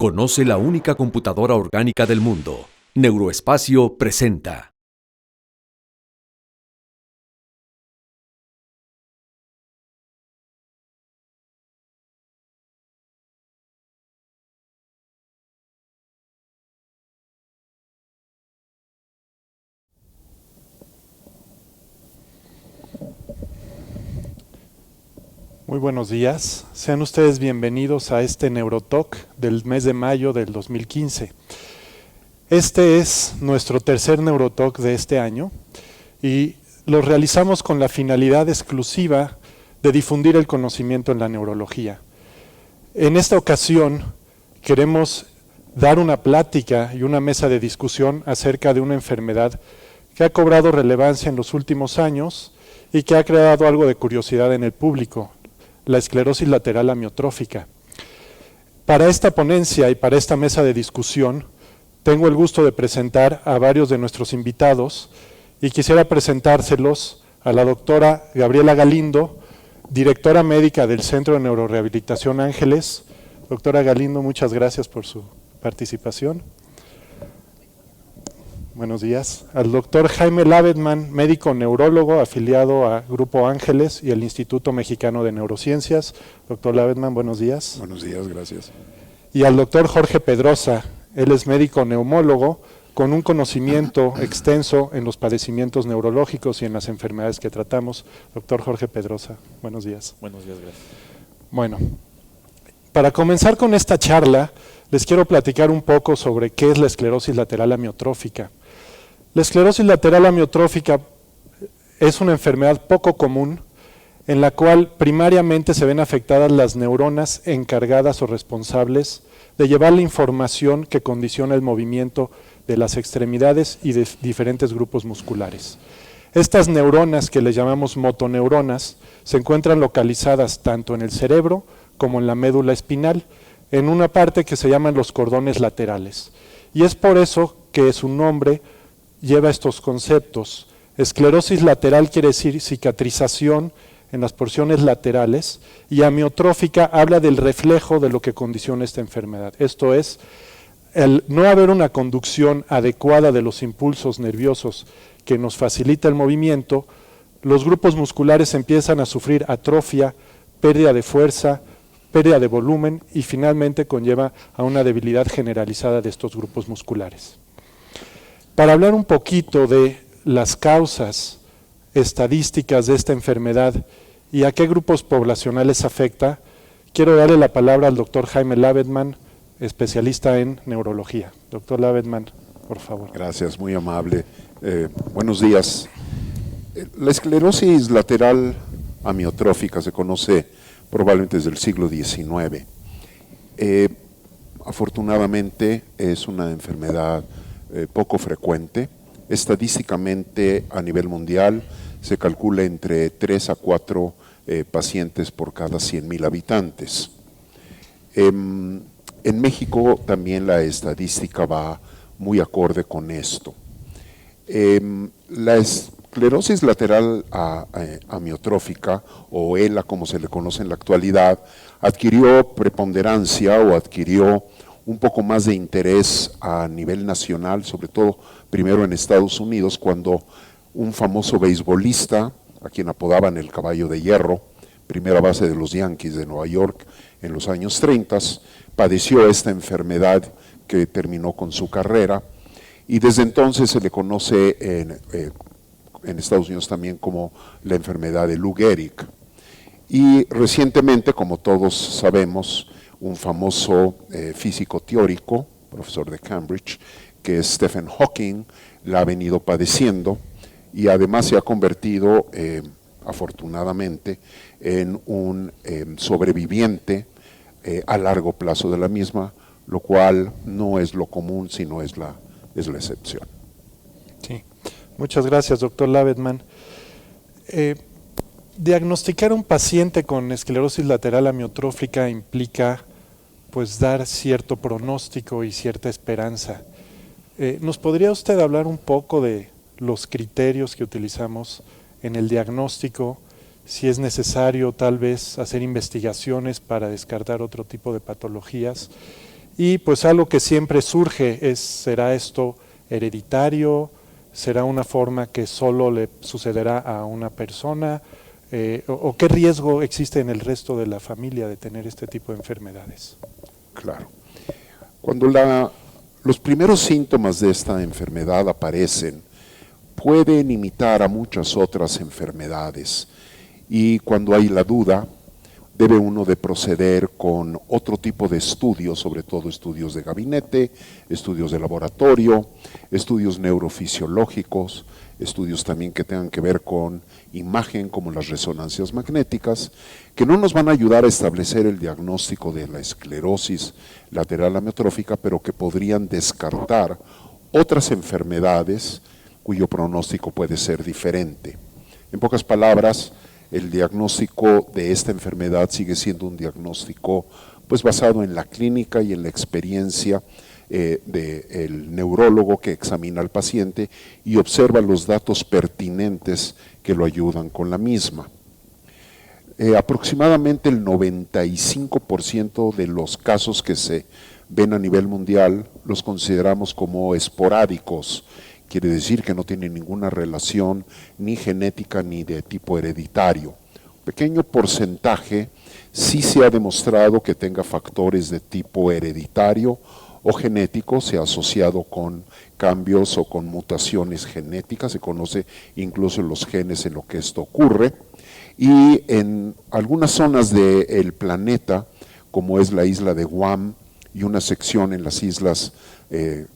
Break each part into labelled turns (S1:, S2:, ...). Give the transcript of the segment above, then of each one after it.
S1: Conoce la única computadora orgánica del mundo. Neuroespacio presenta.
S2: Muy buenos días, sean ustedes bienvenidos a este Neurotalk del mes de mayo del 2015. Este es nuestro tercer Neurotalk de este año y lo realizamos con la finalidad exclusiva de difundir el conocimiento en la neurología. En esta ocasión queremos dar una plática y una mesa de discusión acerca de una enfermedad que ha cobrado relevancia en los últimos años y que ha creado algo de curiosidad en el público: la esclerosis lateral amiotrófica. Para esta ponencia y para esta mesa de discusión, tengo el gusto de presentar a varios de nuestros invitados y quisiera presentárselos a la doctora Gabriela Galindo, directora médica del Centro de Neurorehabilitación Ángeles. Doctora Galindo, muchas gracias por su participación. Buenos días. Al doctor Jaime Lavedman, médico neurólogo afiliado a Grupo Ángeles y el Instituto Mexicano de Neurociencias. Doctor Lavedman, buenos días.
S3: Buenos días, gracias.
S2: Y al doctor Jorge Pedrosa, él es médico neumólogo con un conocimiento extenso en los padecimientos neurológicos y en las enfermedades que tratamos. Doctor Jorge Pedrosa, buenos días.
S4: Buenos días, gracias.
S2: Bueno, para comenzar con esta charla, les quiero platicar un poco sobre qué es la esclerosis lateral amiotrófica. La esclerosis lateral amiotrófica es una enfermedad poco común en la cual primariamente se ven afectadas las neuronas encargadas o responsables de llevar la información que condiciona el movimiento de las extremidades y de diferentes grupos musculares. Estas neuronas, que les llamamos motoneuronas, se encuentran localizadas tanto en el cerebro como en la médula espinal, en una parte que se llaman los cordones laterales. Y es por eso que su nombre lleva estos conceptos. Esclerosis lateral quiere decir cicatrización en las porciones laterales, y amiotrófica habla del reflejo de lo que condiciona esta enfermedad. Esto es, el no haber una conducción adecuada de los impulsos nerviosos que nos facilita el movimiento, los grupos musculares empiezan a sufrir atrofia, pérdida de fuerza, pérdida de volumen y finalmente conlleva a una debilidad generalizada de estos grupos musculares. Para hablar un poquito de las causas estadísticas de esta enfermedad y a qué grupos poblacionales afecta, quiero darle la palabra al doctor Jaime Lavedman, especialista en neurología. Doctor Lavedman, por favor.
S3: Gracias, muy amable. Buenos días. La esclerosis lateral amiotrófica se conoce probablemente desde el siglo XIX. Afortunadamente es una enfermedad poco frecuente. Estadísticamente a nivel mundial se calcula entre 3 a 4 pacientes por cada 100,000 habitantes. En México también la estadística va muy acorde con esto. La esclerosis lateral amiotrófica, o ELA como se le conoce en la actualidad, adquirió preponderancia o adquirió un poco más de interés a nivel nacional, sobre todo primero en Estados Unidos, cuando un famoso beisbolista, a quien apodaban el caballo de hierro, primera base de los Yankees de Nueva York en los años 30, padeció esta enfermedad que terminó con su carrera, y desde entonces se le conoce en Estados Unidos también como la enfermedad de Lou Gehrig. Y recientemente, como todos sabemos, un famoso físico teórico, profesor de Cambridge, que es Stephen Hawking, la ha venido padeciendo y además se ha convertido, afortunadamente, en un sobreviviente a largo plazo de la misma, lo cual no es lo común, sino es la excepción.
S2: Sí. Muchas gracias, doctor Lavedman. Diagnosticar a un paciente con esclerosis lateral amiotrófica implica pues dar cierto pronóstico y cierta esperanza. ¿Nos podría usted hablar un poco de los criterios que utilizamos en el diagnóstico, si es necesario tal vez hacer investigaciones para descartar otro tipo de patologías Y pues algo que siempre surge es, ¿será esto hereditario? ¿Será una forma que solo le sucederá a una persona? ¿O qué riesgo existe en el resto de la familia de tener este tipo de enfermedades?
S3: Claro. Cuando los primeros síntomas de esta enfermedad aparecen, pueden imitar a muchas otras enfermedades, y cuando hay la duda, debe uno de proceder con otro tipo de estudios, sobre todo estudios de gabinete, estudios de laboratorio, estudios neurofisiológicos, estudios también que tengan que ver con imagen, como las resonancias magnéticas, que no nos van a ayudar a establecer el diagnóstico de la esclerosis lateral amiotrófica, pero que podrían descartar otras enfermedades cuyo pronóstico puede ser diferente. En pocas palabras, el diagnóstico de esta enfermedad sigue siendo un diagnóstico pues basado en la clínica y en la experiencia del neurólogo que examina al paciente y observa los datos pertinentes que lo ayudan con la misma. Aproximadamente el 95% de los casos que se ven a nivel mundial los consideramos como esporádicos. Quiere decir que no tienen ninguna relación ni genética ni de tipo hereditario. Un pequeño porcentaje sí se ha demostrado que tenga factores de tipo hereditario o genético, se ha asociado con cambios o con mutaciones genéticas, se conoce incluso los genes en lo que esto ocurre, y en algunas zonas del planeta, como es la isla de Guam y una sección en las islas,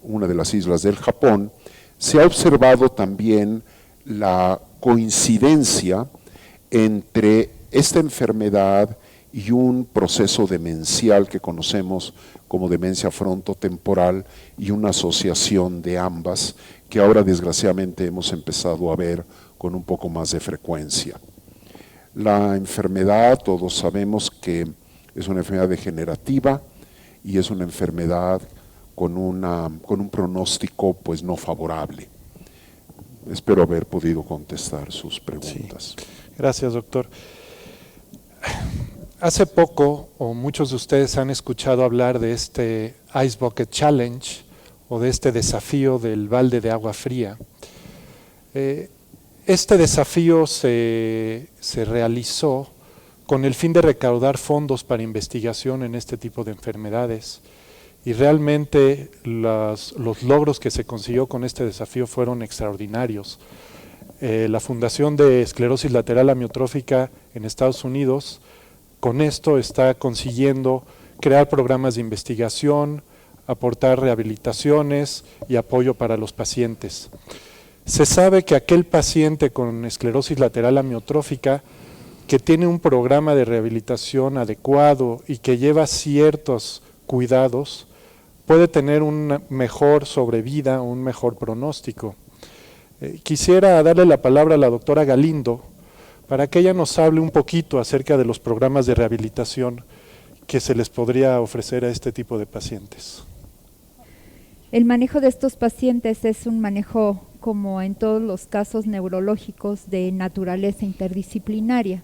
S3: una de las islas del Japón, se ha observado también la coincidencia entre esta enfermedad y un proceso demencial que conocemos como demencia frontotemporal, y una asociación de ambas que ahora desgraciadamente hemos empezado a ver con un poco más de frecuencia. La enfermedad, todos sabemos que es una enfermedad degenerativa y es una enfermedad con un pronóstico pues no favorable. Espero haber podido contestar sus preguntas.
S2: Sí. Gracias, doctor. Hace poco, o muchos de ustedes han escuchado hablar de este Ice Bucket Challenge, o de este desafío del balde de agua fría. Este desafío se realizó con el fin de recaudar fondos para investigación en este tipo de enfermedades, y realmente los logros que se consiguió con este desafío fueron extraordinarios. La Fundación de Esclerosis Lateral Amiotrófica en Estados Unidos con esto está consiguiendo crear programas de investigación, aportar rehabilitaciones y apoyo para los pacientes. Se sabe que aquel paciente con esclerosis lateral amiotrófica que tiene un programa de rehabilitación adecuado y que lleva ciertos cuidados, puede tener una mejor sobrevida, un mejor pronóstico. Quisiera darle la palabra a la doctora Galindo para que ella nos hable un poquito acerca de los programas de rehabilitación que se les podría ofrecer a este tipo de pacientes.
S4: El manejo de estos pacientes es un manejo, como en todos los casos neurológicos, de naturaleza interdisciplinaria,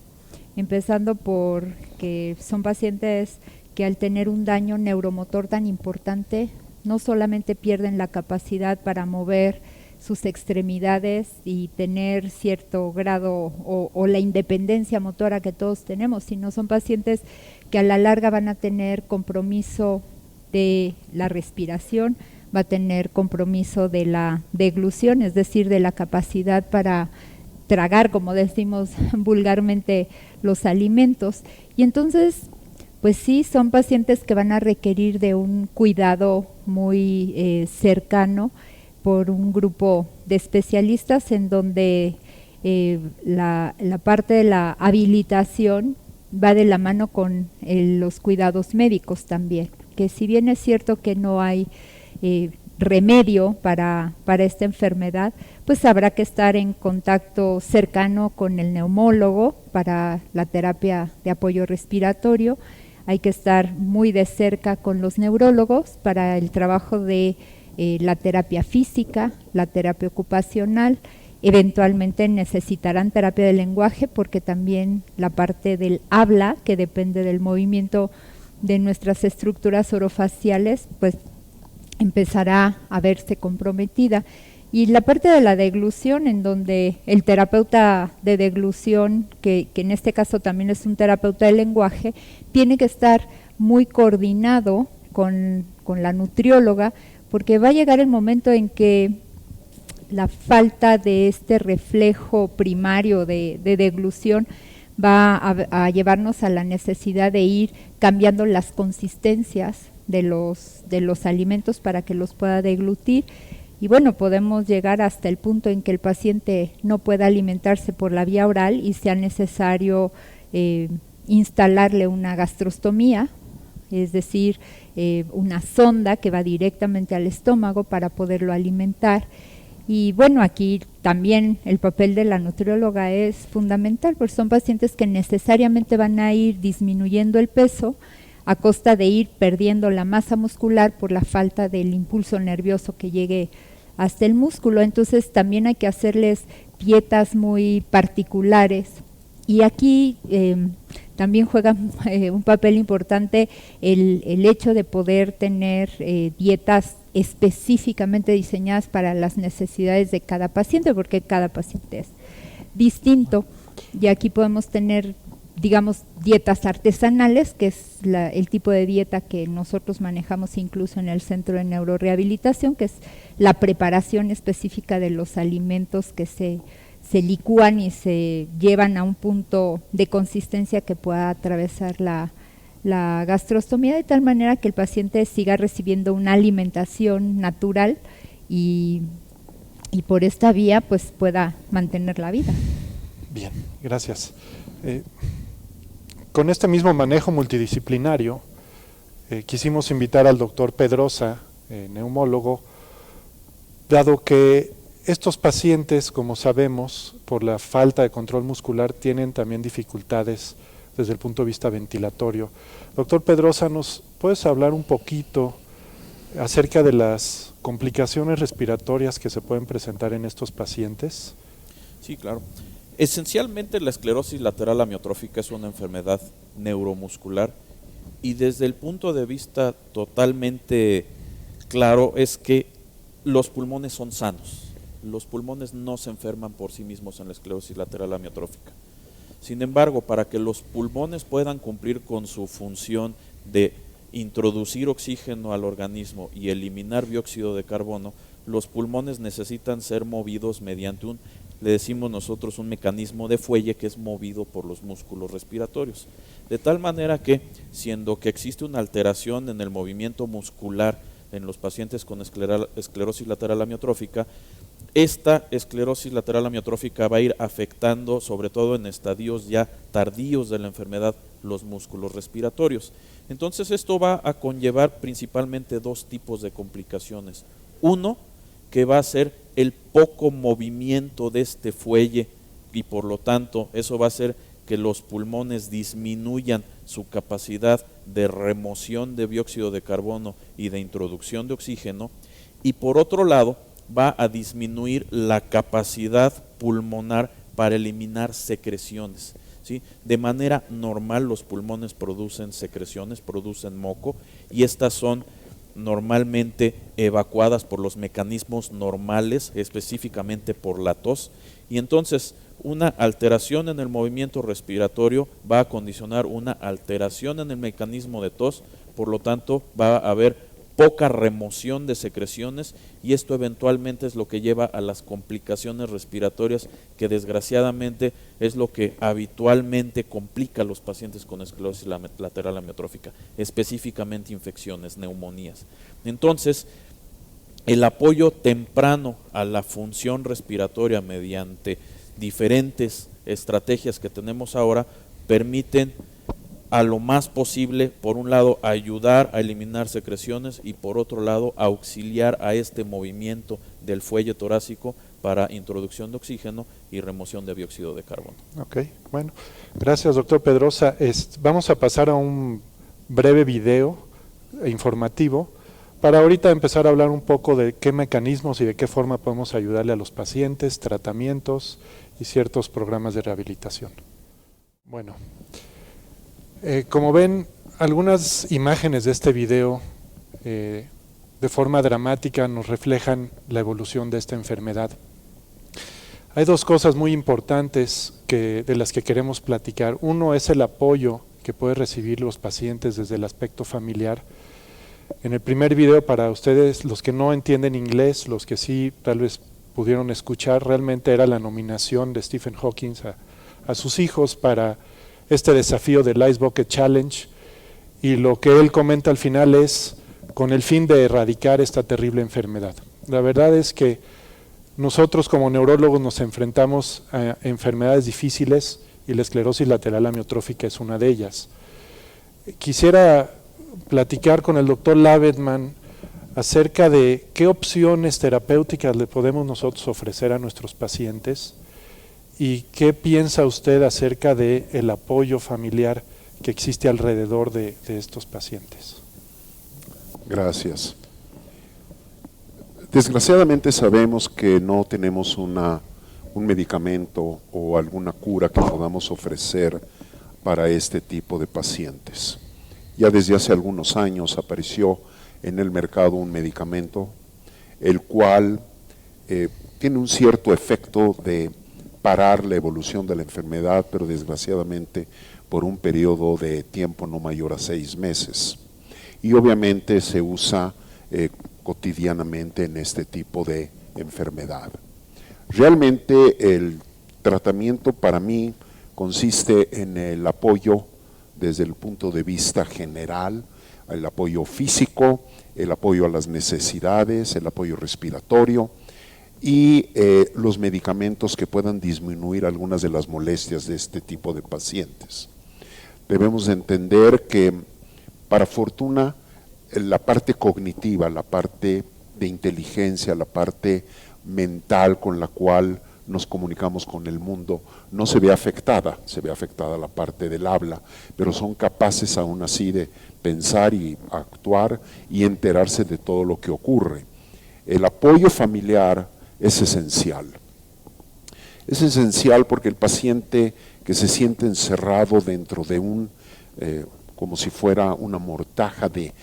S4: empezando por que son pacientes que al tener un daño neuromotor tan importante, no solamente pierden la capacidad para mover sus extremidades y tener cierto grado o la independencia motora que todos tenemos, sino son pacientes que a la larga van a tener compromiso de la respiración, va a tener compromiso de la deglución, es decir, de la capacidad para tragar, como decimos vulgarmente, los alimentos. Y entonces, pues sí, son pacientes que van a requerir de un cuidado muy cercano por un grupo de especialistas, en donde la parte de la habilitación va de la mano con los cuidados médicos también, que si bien es cierto que no hay remedio para esta enfermedad, pues habrá que estar en contacto cercano con el neumólogo para la terapia de apoyo respiratorio. Hay que estar muy de cerca con los neurólogos para el trabajo de la terapia física, la terapia ocupacional. Eventualmente necesitarán terapia de lenguaje, porque también la parte del habla, que depende del movimiento nuestras estructuras orofaciales, pues empezará a verse comprometida. Y la parte de la deglución, en donde el terapeuta de deglución, que en este caso también es un terapeuta del lenguaje, tiene que estar muy coordinado con la nutrióloga, porque va a llegar el momento en que la falta de este reflejo primario de deglución va a llevarnos a la necesidad de ir cambiando las consistencias de los alimentos para que los pueda deglutir. Y bueno, podemos llegar hasta el punto en que el paciente no pueda alimentarse por la vía oral y sea necesario instalarle una gastrostomía, es decir, una sonda que va directamente al estómago para poderlo alimentar. Y bueno, aquí también el papel de la nutrióloga es fundamental, porque son pacientes que necesariamente van a ir disminuyendo el peso a costa de ir perdiendo la masa muscular por la falta del impulso nervioso que llegue hasta el músculo. Entonces también hay que hacerles dietas muy particulares. Y aquí también juega un papel importante el hecho de poder tener dietas específicamente diseñadas para las necesidades de cada paciente, porque cada paciente es distinto. Y aquí podemos tener, digamos, dietas artesanales, que es el tipo de dieta que nosotros manejamos incluso en el Centro de Neurorehabilitación, que es la preparación específica de los alimentos que se licúan y se llevan a un punto de consistencia que pueda atravesar la gastrostomía, de tal manera que el paciente siga recibiendo una alimentación natural y por esta vía pues pueda mantener la vida.
S2: Bien, gracias. Con este mismo manejo multidisciplinario, quisimos invitar al doctor Pedrosa, neumólogo, dado que estos pacientes, como sabemos, por la falta de control muscular, tienen también dificultades desde el punto de vista ventilatorio. Doctor Pedrosa, ¿nos puedes hablar un poquito acerca de las complicaciones respiratorias que se pueden presentar en estos pacientes?
S5: Sí, claro. Esencialmente la esclerosis lateral amiotrófica es una enfermedad neuromuscular y desde el punto de vista totalmente claro es que los pulmones son sanos. Los pulmones no se enferman por sí mismos en la esclerosis lateral amiotrófica. Sin embargo, para que los pulmones puedan cumplir con su función de introducir oxígeno al organismo y eliminar dióxido de carbono, los pulmones necesitan ser movidos mediante le decimos nosotros, un mecanismo de fuelle que es movido por los músculos respiratorios. De tal manera que, siendo que existe una alteración en el movimiento muscular en los pacientes con esclerosis lateral amiotrófica, esta esclerosis lateral amiotrófica va a ir afectando, sobre todo en estadios ya tardíos de la enfermedad, los músculos respiratorios. Entonces esto va a conllevar principalmente dos tipos de complicaciones. Uno, que va a ser el poco movimiento de este fuelle y por lo tanto eso va a hacer que los pulmones disminuyan su capacidad de remoción de dióxido de carbono y de introducción de oxígeno, y por otro lado va a disminuir la capacidad pulmonar para eliminar secreciones, ¿sí? De manera normal los pulmones producen secreciones, producen moco, y estas son normalmente evacuadas por los mecanismos normales, específicamente por la tos, y entonces una alteración en el movimiento respiratorio va a condicionar una alteración en el mecanismo de tos, por lo tanto va a haber poca remoción de secreciones y esto eventualmente es lo que lleva a las complicaciones respiratorias, que desgraciadamente es lo que habitualmente complica a los pacientes con esclerosis lateral amiotrófica, específicamente infecciones, neumonías. Entonces, el apoyo temprano a la función respiratoria mediante diferentes estrategias que tenemos ahora permiten a lo más posible, por un lado, ayudar a eliminar secreciones y por otro lado, auxiliar a este movimiento del fuelle torácico para introducción de oxígeno y remoción de dióxido de carbono.
S2: Ok, bueno, gracias doctor Pedrosa. Vamos a pasar a un breve video informativo para ahorita empezar a hablar un poco de qué mecanismos y de qué forma podemos ayudarle a los pacientes, tratamientos y ciertos programas de rehabilitación. Bueno, como ven, Algunas imágenes de este video de forma dramática nos reflejan la evolución de esta enfermedad. Hay dos cosas muy importantes de las que queremos platicar. Uno es el apoyo que pueden recibir los pacientes desde el aspecto familiar. En el primer video, para ustedes, los que no entienden inglés, los que sí tal vez pudieron escuchar, realmente era la nominación de Stephen Hawking a sus hijos para este desafío del Ice Bucket Challenge, y lo que él comenta al final es con el fin de erradicar esta terrible enfermedad. La verdad es que nosotros como neurólogos nos enfrentamos a enfermedades difíciles y la esclerosis lateral amiotrófica es una de ellas. Quisiera platicar con el doctor Lavedman acerca de qué opciones terapéuticas le podemos nosotros ofrecer a nuestros pacientes y qué piensa usted acerca del apoyo familiar que existe alrededor de estos pacientes.
S3: Gracias. Desgraciadamente sabemos que no tenemos un medicamento o alguna cura que podamos ofrecer para este tipo de pacientes. Ya desde hace algunos años apareció en el mercado un medicamento el cual tiene un cierto efecto de parar la evolución de la enfermedad, pero desgraciadamente por un periodo de tiempo no mayor a 6 meses. Y obviamente se usa cotidianamente en este tipo de enfermedad. Realmente el tratamiento para mí consiste en el apoyo desde el punto de vista general, el apoyo físico, el apoyo a las necesidades, el apoyo respiratorio y los medicamentos que puedan disminuir algunas de las molestias de este tipo de pacientes. Debemos de entender que, para fortuna, la parte cognitiva, la parte de inteligencia, la parte mental con la cual nos comunicamos con el mundo, no se ve afectada la parte del habla, pero son capaces aún así de pensar y actuar y enterarse de todo lo que ocurre. El apoyo familiar es esencial. Es esencial porque el paciente que se siente encerrado dentro de como si fuera una mortaja de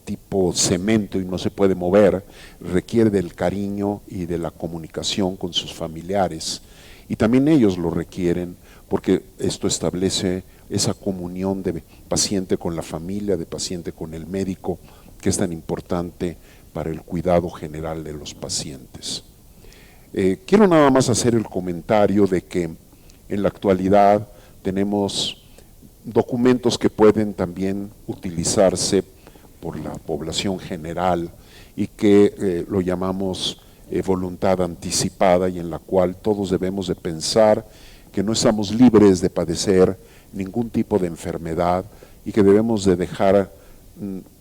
S3: tipo cemento y no se puede mover, requiere del cariño y de la comunicación con sus familiares. Y también ellos lo requieren porque esto establece esa comunión de paciente con la familia, de paciente con el médico, que es tan importante para el cuidado general de los pacientes. Quiero nada más hacer el comentario de que en la actualidad tenemos documentos que pueden también utilizarse por la población general y que lo llamamos voluntad anticipada, y en la cual todos debemos de pensar que no estamos libres de padecer ningún tipo de enfermedad y que debemos de dejar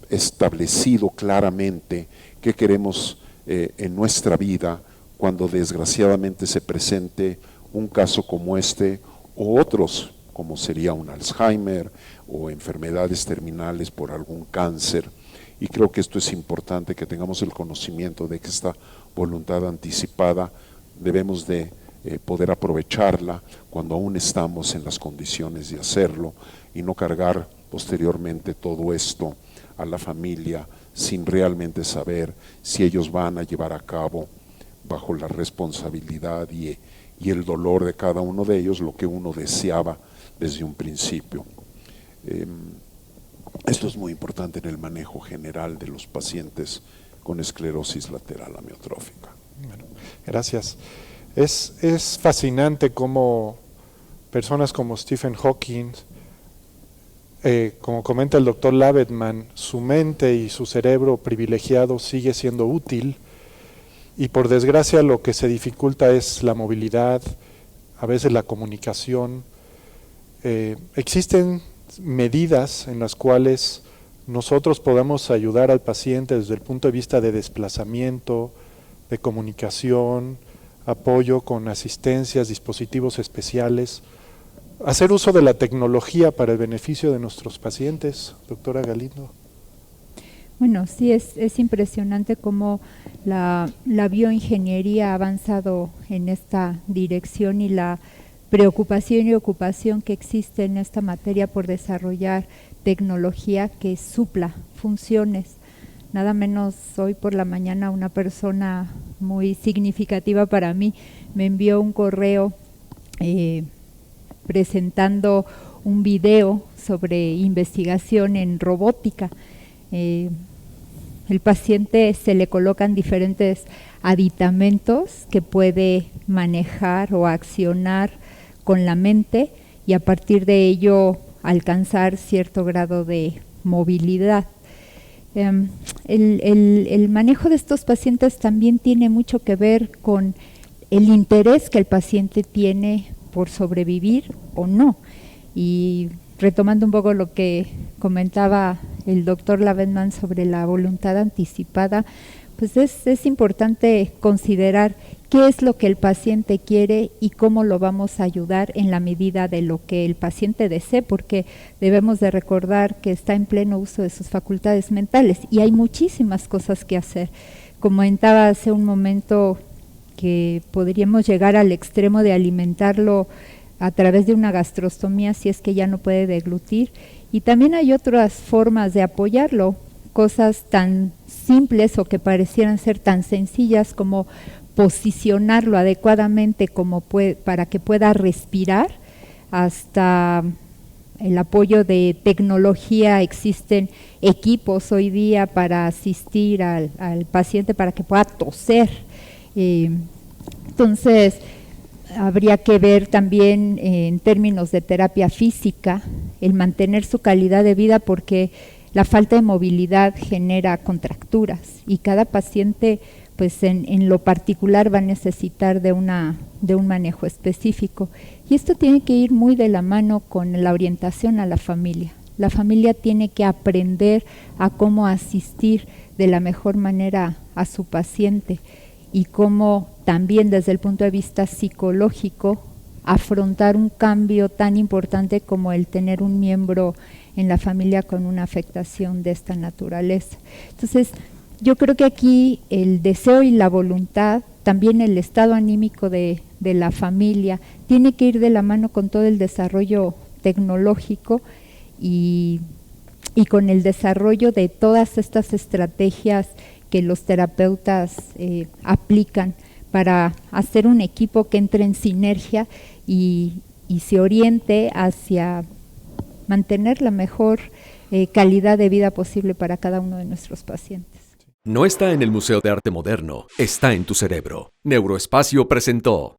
S3: establecido claramente qué queremos en nuestra vida cuando desgraciadamente se presente un caso como este o otros, como sería un Alzheimer o enfermedades terminales por algún cáncer. Y creo que esto es importante, que tengamos el conocimiento de que esta voluntad anticipada debemos de poder aprovecharla cuando aún estamos en las condiciones de hacerlo y no cargar posteriormente todo esto a la familia sin realmente saber si ellos van a llevar a cabo, bajo la responsabilidad y el dolor de cada uno de ellos, lo que uno deseaba desde un principio. Esto es muy importante en el manejo general de los pacientes con esclerosis lateral amiotrófica.
S2: Bueno, gracias. Es fascinante cómo personas como Stephen Hawking, como comenta el doctor Lavedman, su mente y su cerebro privilegiado sigue siendo útil, y por desgracia lo que se dificulta es la movilidad, a veces la comunicación. Existen medidas en las cuales nosotros podamos ayudar al paciente desde el punto de vista de desplazamiento, de comunicación, apoyo con asistencias, dispositivos especiales, hacer uso de la tecnología para el beneficio de nuestros pacientes. Doctora Galindo.
S4: Bueno, sí, es impresionante cómo la bioingeniería ha avanzado en esta dirección, y la preocupación y ocupación que existe en esta materia por desarrollar tecnología que supla funciones. Nada menos hoy por la mañana una persona muy significativa para mí me envió un correo presentando un video sobre investigación en robótica. El paciente se le colocan diferentes aditamentos que puede manejar o accionar con la mente y a partir de ello alcanzar cierto grado de movilidad. El manejo de estos pacientes también tiene mucho que ver con el interés que el paciente tiene por sobrevivir o no. Y retomando un poco lo que comentaba el doctor Lavenman sobre la voluntad anticipada, pues es importante considerar qué es lo que el paciente quiere y cómo lo vamos a ayudar en la medida de lo que el paciente desee, porque debemos de recordar que está en pleno uso de sus facultades mentales y hay muchísimas cosas que hacer. Comentaba hace un momento que podríamos llegar al extremo de alimentarlo a través de una gastrostomía si es que ya no puede deglutir, y también hay otras formas de apoyarlo, cosas tan simples o que parecieran ser tan sencillas como posicionarlo adecuadamente para que pueda respirar, hasta el apoyo de tecnología. Existen equipos hoy día para asistir al paciente para que pueda toser. Entonces, habría que ver también en términos de terapia física, el mantener su calidad de vida, porque la falta de movilidad genera contracturas y cada paciente pues en lo particular va a necesitar de un manejo específico. Y esto tiene que ir muy de la mano con la orientación a la familia. La familia tiene que aprender a cómo asistir de la mejor manera a su paciente y cómo también desde el punto de vista psicológico afrontar un cambio tan importante como el tener un miembro en la familia con una afectación de esta naturaleza. Entonces, yo creo que aquí el deseo y la voluntad, también el estado anímico de la familia, tiene que ir de la mano con todo el desarrollo tecnológico y con el desarrollo de todas estas estrategias que los terapeutas aplican para hacer un equipo que entre en sinergia y se oriente hacia mantener la mejor calidad de vida posible para cada uno de nuestros pacientes.
S1: No está en el Museo de Arte Moderno, está en tu cerebro. Neuroespacio presentó